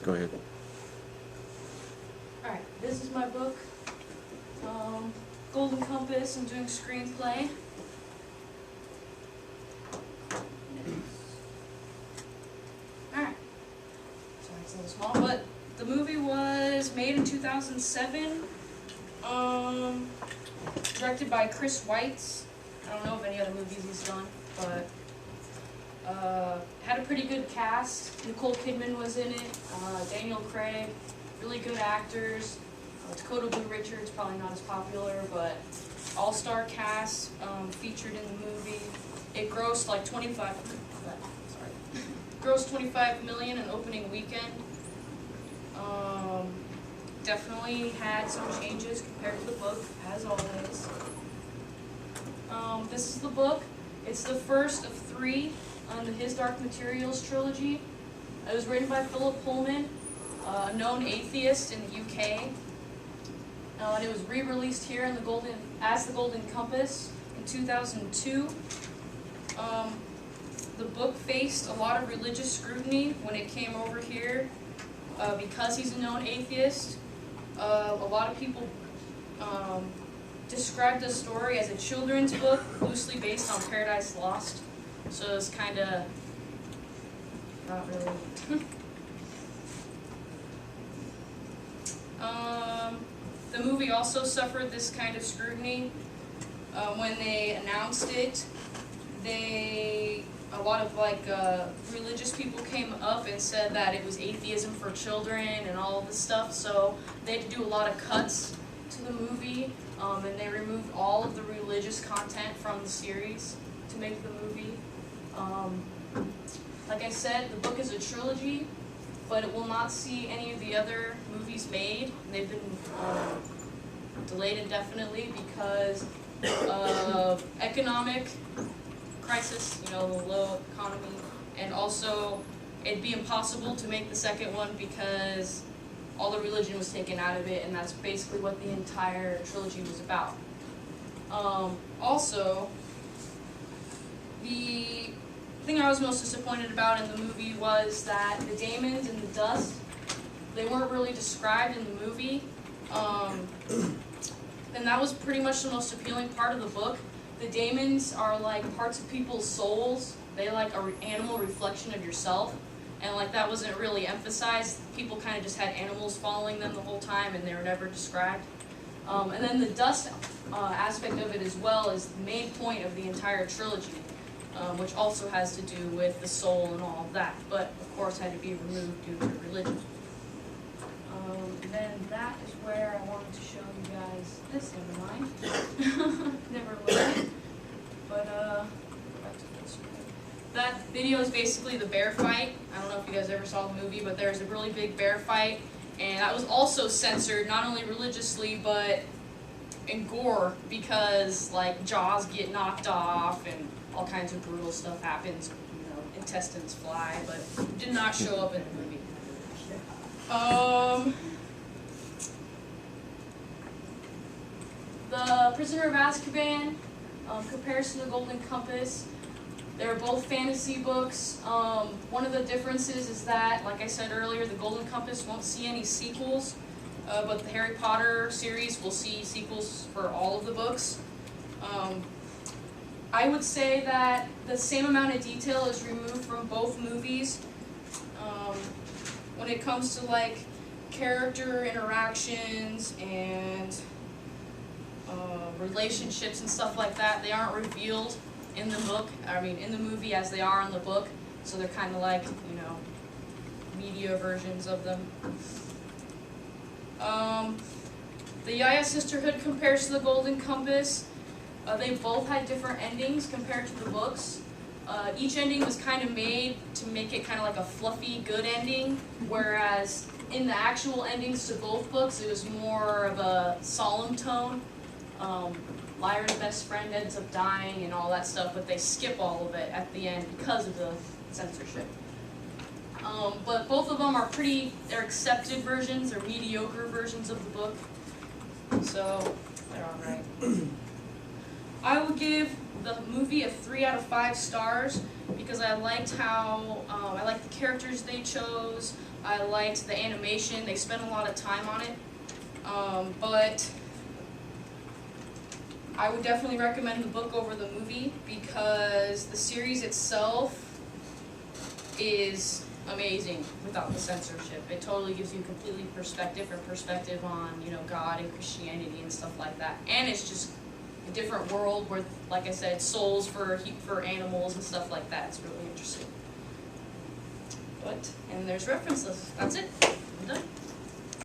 Go ahead. Alright, this is my book. Golden Compass. I'm doing screenplay. Alright. Sorry, it's a little small, but the movie was made in 2007. Directed by Chris Weitz. I don't know of any other movies he's done, but had a pretty good cast. Nicole Kidman was in it. Daniel Craig. Really good actors. Dakota Blue Richards, probably not as popular, but all-star cast featured in the movie. It grossed like 25 million in opening weekend. Definitely had some changes compared to the book, as always. This is the book. It's the first of 3 on the His Dark Materials trilogy. It was written by Philip Pullman, a known atheist in the UK. And it was re-released here in as the Golden Compass in 2002. The book faced a lot of religious scrutiny when it came over here because he's a known atheist. A lot of people described the story as a children's book, loosely based on Paradise Lost. So it's kind of not really. The movie also suffered this kind of scrutiny. When they announced it, a lot of religious people came up and said that it was atheism for children and all of this stuff, so they had to do a lot of cuts to the movie, and they removed all of the religious content from the series to make the movie. Like I said, the book is a trilogy, but it will not see any of the other movies made. They've been delayed indefinitely because of economic crisis, the low economy, and also it'd be impossible to make the second one because all the religion was taken out of it, and that's basically what the entire trilogy was about. Also, the thing I was most disappointed about in the movie was that the daemons and the dust, they weren't really described in the movie, and that was pretty much the most appealing part of the book. The daemons are like parts of people's souls. They like an animal reflection of yourself, and that wasn't really emphasized. People kind of just had animals following them the whole time, and they were never described. And then the dust aspect of it as well is the main point of the entire trilogy, which also has to do with the soul and all of that, but of course had to be removed due to religion. And then that is where I wanted to show you guys this. Never mind. Never mind. But back to full screen. That video is basically the bear fight. I don't know if you guys ever saw the movie, but there's a really big bear fight, and that was also censored, not only religiously but in gore, because jaws get knocked off and all kinds of brutal stuff happens. Intestines fly, but it did not show up in the movie. The Prisoner of Azkaban, comparison to Golden Compass. They're both fantasy books. One of the differences is that, like I said earlier, the Golden Compass won't see any sequels, but the Harry Potter series will see sequels for all of the books. I would say that the same amount of detail is removed from both movies. When it comes to character interactions and relationships and stuff like that, they aren't revealed in the book. In the movie as they are in the book. So they're kind of media versions of them. The Yaya Sisterhood compares to the Golden Compass. They both had different endings compared to the books. Each ending was kind of made to make it kind of like a fluffy, good ending, whereas in the actual endings to both books, it was more of a solemn tone. Lyra's best friend ends up dying and all that stuff, but they skip all of it at the end because of the censorship. But both of them are they're accepted versions, they're mediocre versions of the book, so they're alright. I would give the movie a 3 out of 5 stars because I liked how, I liked the characters they chose, I liked the animation. They spent a lot of time on it. But I would definitely recommend the book over the movie because the series itself is amazing without the censorship. It totally gives you a completely different perspective on, you know, God and Christianity and stuff like that. And it's just a different world where, like I said, souls for animals and stuff like that. It's really interesting. And there's references. That's it. I'm done.